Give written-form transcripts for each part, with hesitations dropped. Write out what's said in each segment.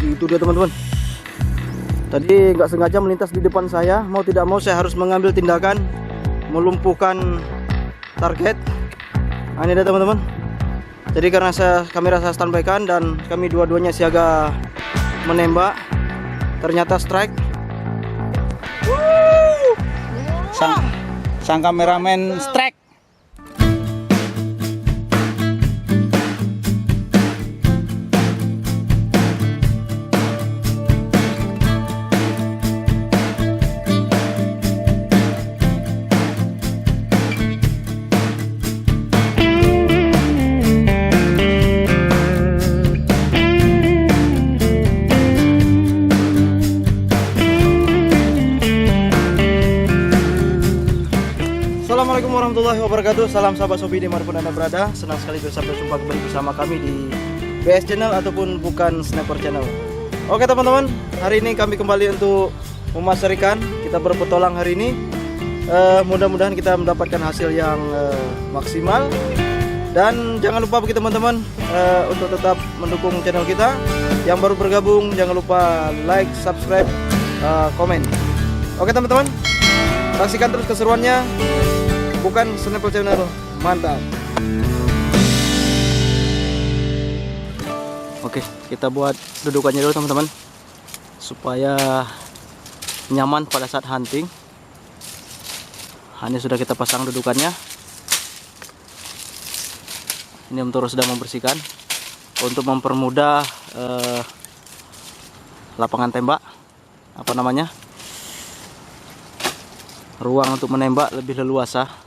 Itu dia teman-teman. Tadi nggak sengaja melintas di depan saya. Mau tidak mau saya harus mengambil tindakan melumpuhkan target. Nah, ini dia teman-teman. Jadi karena kamera saya standby-kan dan kami dua-duanya siaga menembak, ternyata strike. Sang kameramen strike. Assalamualaikum warahmatullahi wabarakatuh. Salam sahabat Sobi dimanapun anda berada. Senang sekali bisa berjumpa kembali bersama kami di BS Channel ataupun bukan Sniper Channel. Oke teman-teman, hari ini kami kembali untuk memasak ikan. Kita berpetualang hari ini. Mudah-mudahan kita mendapatkan hasil yang maksimal. Dan jangan lupa bagi teman-teman untuk tetap mendukung channel kita. Yang baru bergabung jangan lupa like, subscribe, komen. Oke teman-teman, saksikan terus keseruannya. Bukan Sniper Channel, mantap. Oke, kita buat dudukannya dulu teman-teman, supaya nyaman pada saat hunting. Ini sudah kita pasang dudukannya. Ini Om Toro sedang membersihkan untuk mempermudah lapangan tembak, ruang untuk menembak lebih leluasa.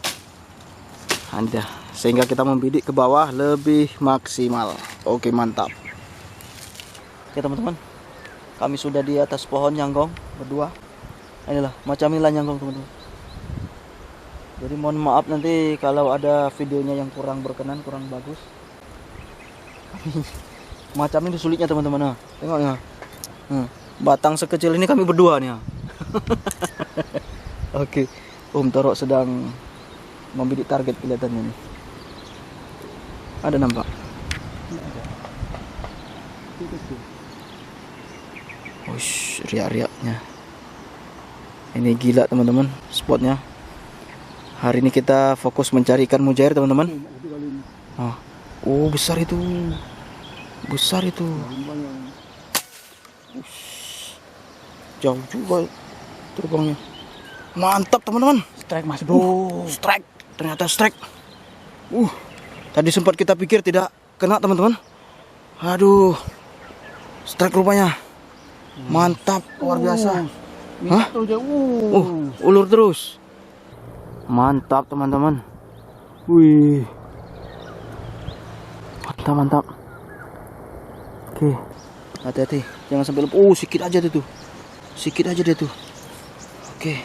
Anda, sehingga kita membidik ke bawah lebih maksimal. Oke, mantap. Oke teman-teman, kami sudah di atas pohon nyanggong berdua. Inilah macam inilah nyanggong teman-teman. Jadi mohon maaf nanti kalau ada videonya yang kurang berkenan, kurang bagus. Macam ini sulitnya teman-teman. Tengok ya. Batang sekecil ini kami berdua nih. Oke, Om Toro sedang membidik target kelihatannya nih. Ada nampak? Wush, riak-riaknya. Ini gila teman-teman spotnya. Hari ini kita fokus mencari ikan mujair teman-teman. Oh, besar itu. Besar itu. Jauh juga terbangnya. Mantap teman-teman. Strike mas bro. Strike. Ternyata strike. Tadi sempat kita pikir tidak kena teman-teman. Aduh. Strike rupanya. Mantap, luar biasa. Hah? Ulur terus. Mantap teman-teman. Wih. Mantap. Oke. Hati-hati, jangan sampai lupa. Sikit aja dia tuh. Oke.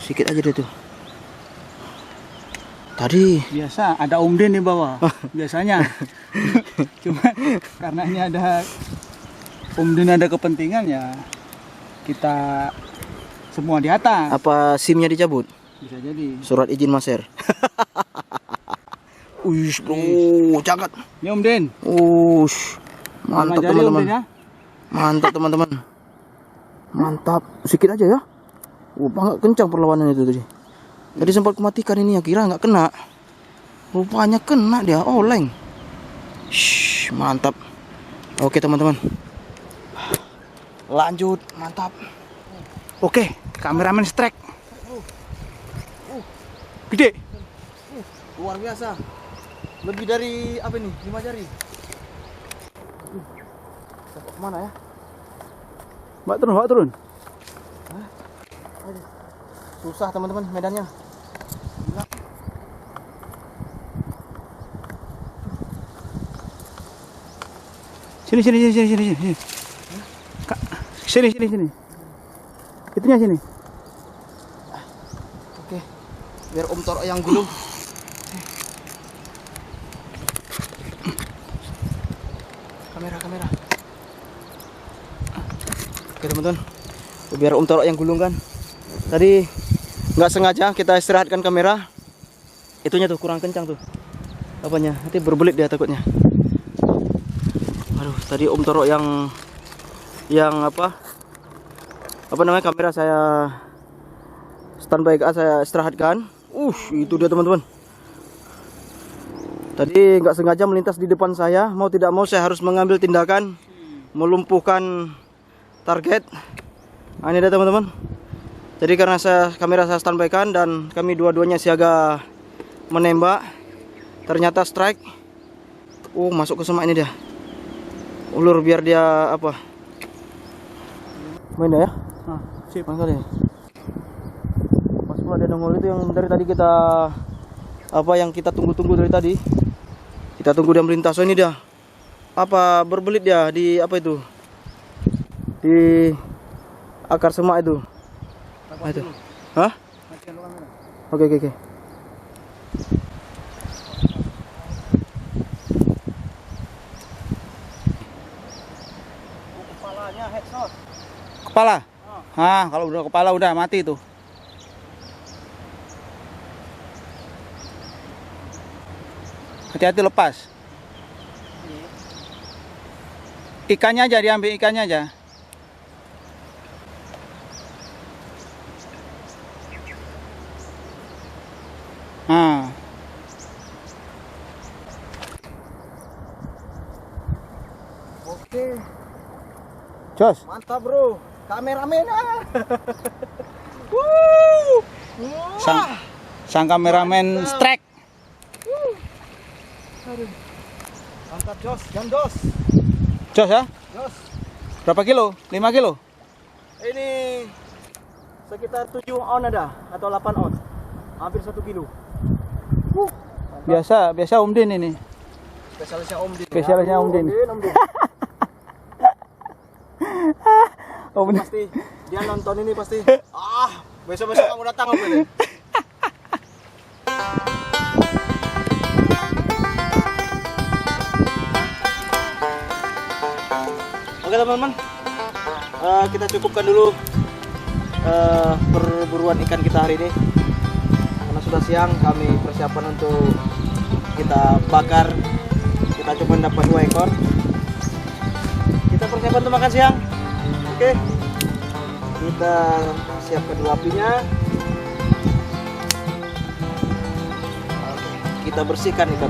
Sikit aja dia tuh. Tadi biasa ada Om Den di bawah biasanya. Cuma karena ini ada Om Den, ada kepentingan ya kita semua di atas. Apa SIM-nya dicabut? Bisa jadi. Surat izin maser. Bro, cakat. Ini Om Den. Mantap teman-teman. Ya? Mantap teman-teman. Mantap. Sikit aja ya. Banget kencang perlawanan itu tadi. Tadi sempat kumatikan ini ya, kira nggak kena. Rupanya kena dia, oleng. Mantap. Oke teman-teman. Lanjut, mantap. Oke, kameramen strike. Gede. Luar biasa. Lebih dari apa ini? 5 jari. Mana ya? Mbak turun. Susah teman-teman medannya. Gila. Sini. Kak, sini. Itunya sini. Oke. Biar Om Toro yang gulung. Kamera. Oke teman-teman. Biar Om Toro yang gulung kan. Tadi nggak sengaja kita istirahatkan kamera. Itunya tuh kurang kencang tuh. Apanya? Nanti berbelit dia takutnya. Aduh, tadi Om Toro yang apa namanya, kamera saya standby, saya istirahatkan. Itu dia teman-teman. Tadi nggak sengaja melintas di depan saya. Mau tidak mau saya harus mengambil tindakan melumpuhkan target. Ini dia teman-teman. Jadi karena kamera saya standby-kan dan kami dua-duanya siaga menembak, ternyata strike. Masuk ke semak ini dia. Ulur biar dia apa? Main ya? Sip. Kali. Pas pula dia nongol itu yang dari tadi kita yang kita tunggu-tunggu dari tadi. Kita tunggu dia melintas. Ini dia. Berbelit dia di apa itu? Di akar semak itu. Itu. Hah? Oke. Kepalanya headshot. Kepala? Kalau udah kepala udah mati tuh. Hati-hati lepas. Ikannya aja diambil, ikannya aja. Oke. Jos. Mantap, Bro. Kameramen. Sang kameramen strike. Mantap, Jos. Jam dos. Jos ya? Jos. Berapa kilo? 5 kilo? Ini sekitar 7 on ada atau 8 on. Hampir 1 kilo. Biasa Om Din ini. Spesialisnya Om Din. Spesialisnya Om Din. Om Din. Om Din. Pasti dia nonton ini pasti. Besok-besok kamu datang Om Din. Oke teman-teman, kita cukupkan dulu perburuan ikan kita hari ini. Karena sudah siang, kami persiapan untuk kita bakar. Kita coba dapat 2 ekor. Kita persiapan untuk makan siang. Oke, kita siapkan dulu apinya. Kita bersihkan ikan.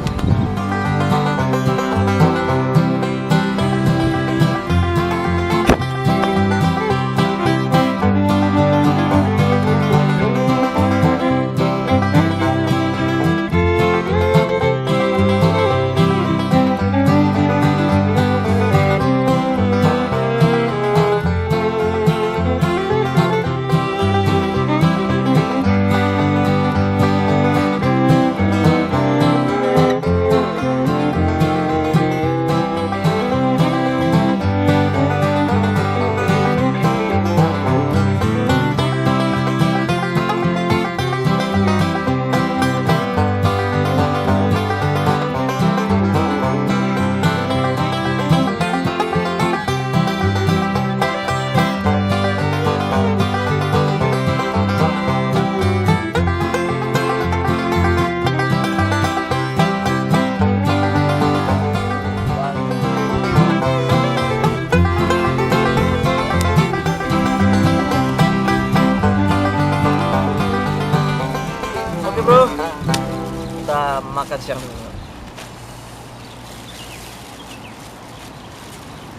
Bro, kita makan siang dulu.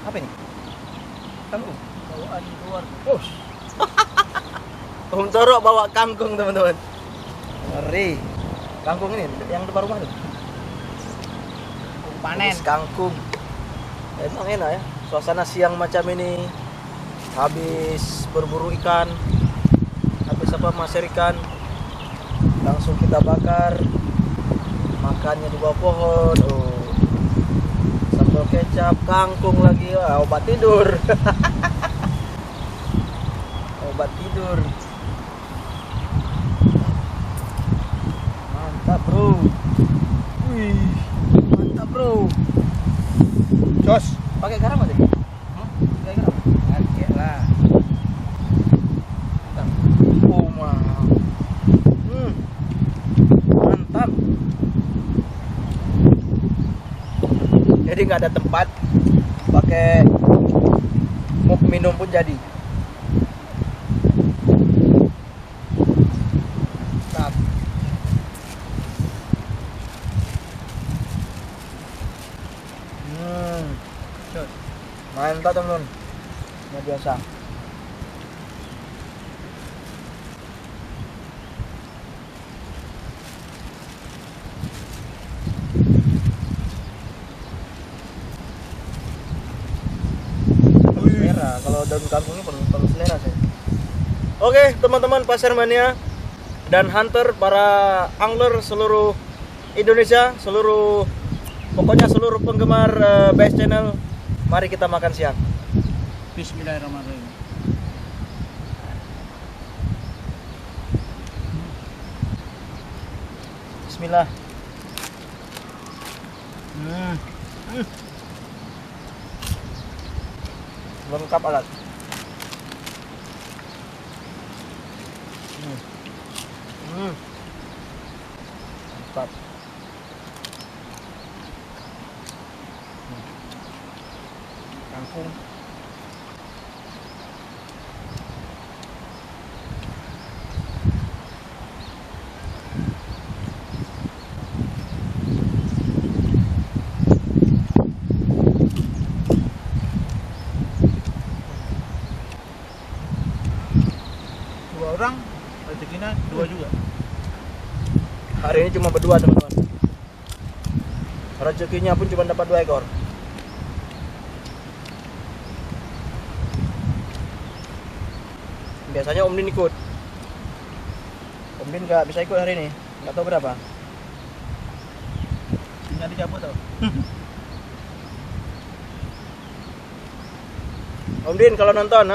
Apa ini? Kangkung. Bawaan luar. Om Toro bawa kangkung teman-teman. Ngeri. Kangkung ini yang depan rumah tuh. Panen. Kangkung. Emang enak ya. Suasana siang macam ini. Habis berburu ikan. Habis maser ikan. Langsung kita bakar, makannya di bawah pohon. Sambal kecap, kangkung lagi, obat tidur. Obat tidur. Mantap bro. Wih, mantap bro. Jos, pakai garam aja. Pakai garam. Oke lah. Jadi nggak ada tempat pakai muk minum pun jadi. Mantap. Mantap teman-teman. Luar biasa. Selera, kalau daun kangkung ini penuh selera saya. Oke teman-teman pasar mania dan hunter, para angler seluruh Indonesia, pokoknya seluruh penggemar BS Channel, mari kita makan siang. Bismillahirrahmanirrahim. Bismillah. Lengkap alat. Mantap. Kangkung. Dua orang, rezekinya dua juga. Hari ini cuma berdua teman-teman. Rezekinya pun cuma dapat 2 ekor. Biasanya Om Din ikut. Om Din nggak bisa ikut hari ini. Nggak tahu berapa. Tinggal dicabut tau. Om Din kalau nonton.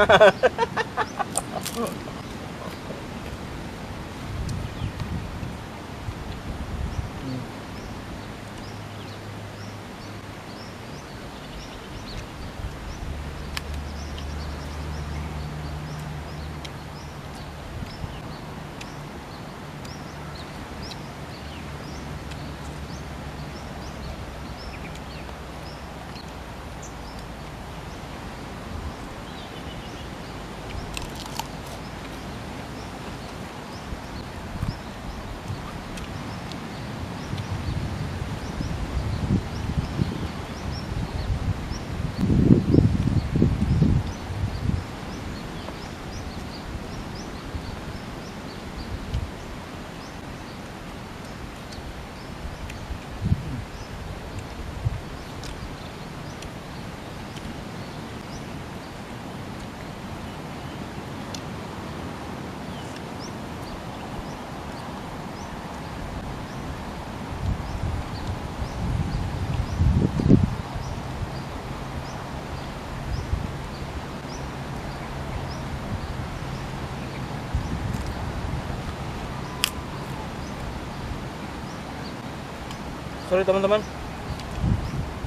Sorry teman-teman,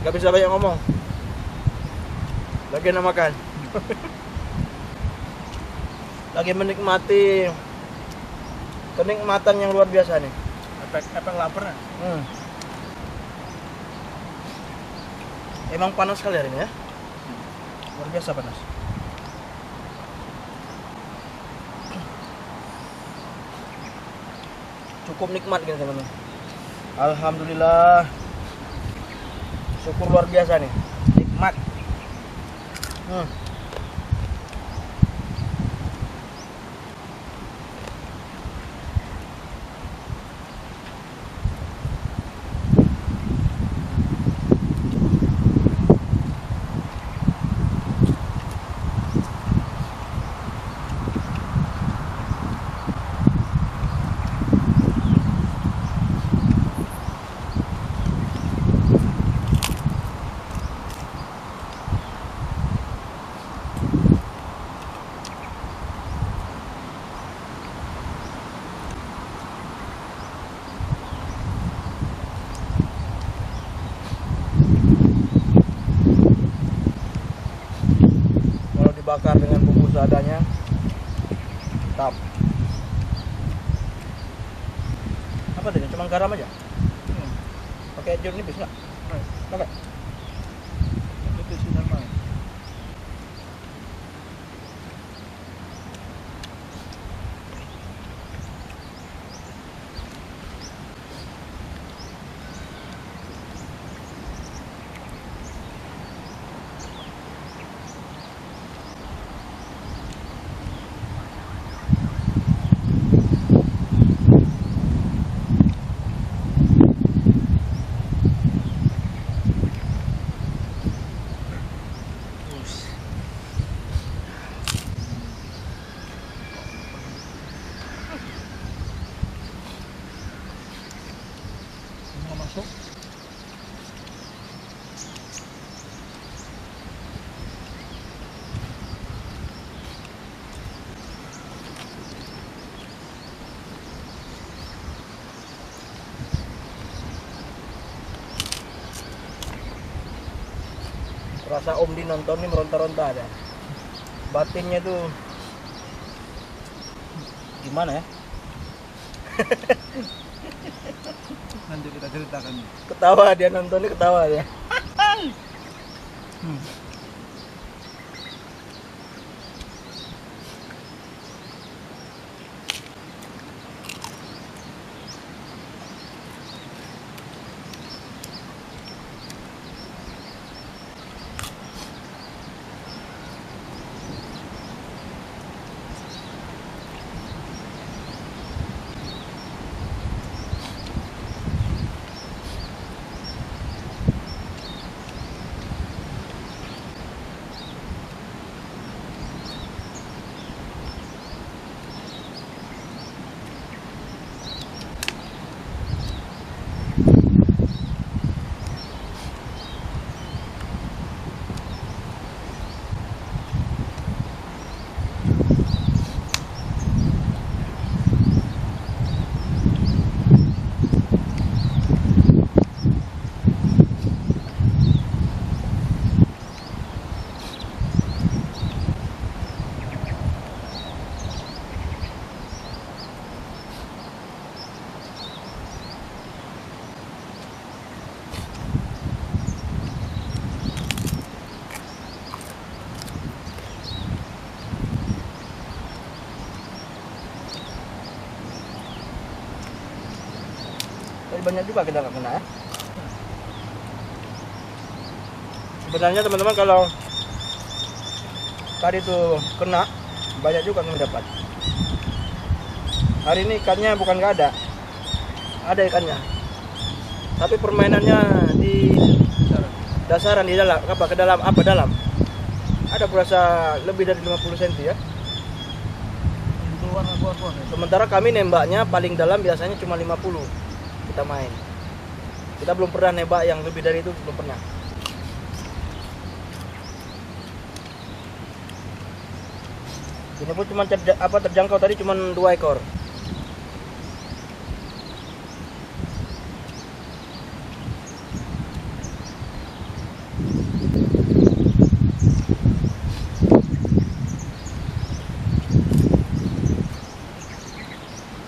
nggak bisa banyak ngomong. Lagi enak makan. Lagi menikmati kenikmatan yang luar biasa nih. Efek lapar ya? Emang panas sekali hari ini ya. Luar biasa panas. Cukup nikmat gini teman-teman. Alhamdulillah. Syukur luar biasa nih. Nikmat. Bakar dengan bumbu seadanya, mantap. Apa tadi? Cuma garam aja? Pakai jeruk nipis nggak? Pakai. Itu sih sama. Rasa Om Di nonton ini meronta-ronta ada. Batinnya tuh gimana ya? Nanti kita ceritakan. Ketawa dia nontonnya, ketawa dia. Tapi banyak juga kita nggak kena ya. Sebenarnya teman-teman kalau tadi tuh kena, banyak juga yang dapat. Hari ini ikannya bukan nggak ada ikannya. Tapi permainannya di dasaran, di dalam ke dalam. Ada berasa lebih dari 50 cm ya. Sementara kami nembaknya paling dalam biasanya cuma 50. Kita main. Kita belum pernah nembak yang lebih dari itu, belum pernah. Ini pun cuma terjangkau tadi cuma 2 ekor.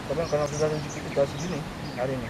Tapi karena sudah rezeki kita segini hari ini.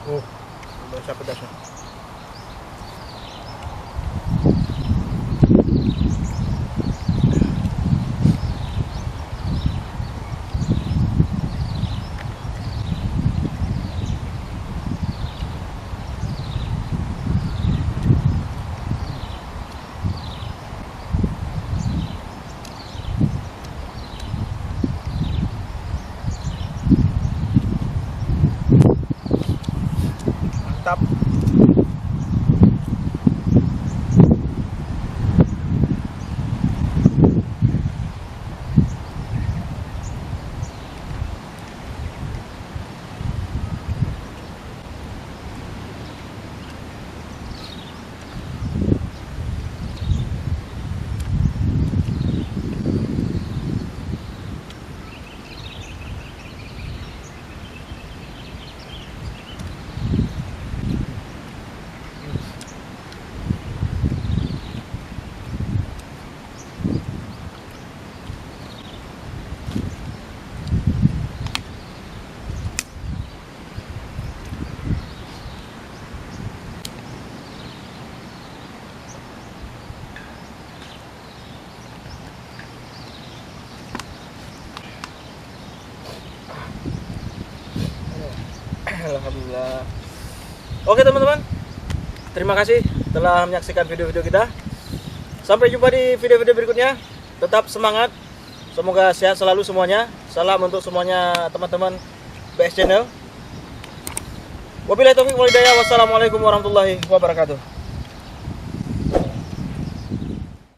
Oh, berasa pedasnya. Mantap. Alhamdulillah. Oke teman-teman, terima kasih telah menyaksikan video-video kita. Sampai jumpa di video-video berikutnya. Tetap semangat. Semoga sehat selalu semuanya. Salam untuk semuanya teman-teman BS Channel. Wabillahi taufiq wal hidayah. Wassalamualaikum warahmatullahi wabarakatuh.